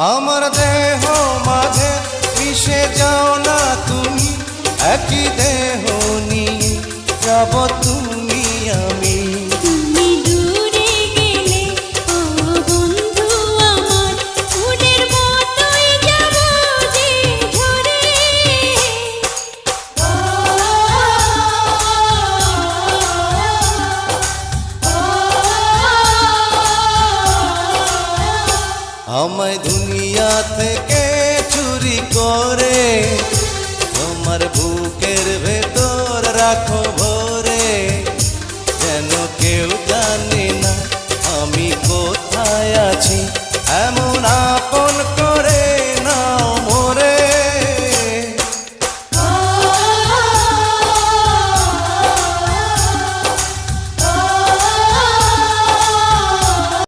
আমার দেহ মাঝে মিশে যাও না তুমি, একই দেহ নিয়ে যাব তুমি আমি। তুমি দূরে গেলে ও বন্ধু আমার, ফুলের মতোই যাব যে ঝরে। আমায় দুনিয়া থেকে চুরি করে তোমার বুকের ভেতর রাখো ভরে, যেন কেউ জানে না আমি কোথায় আছি, এমন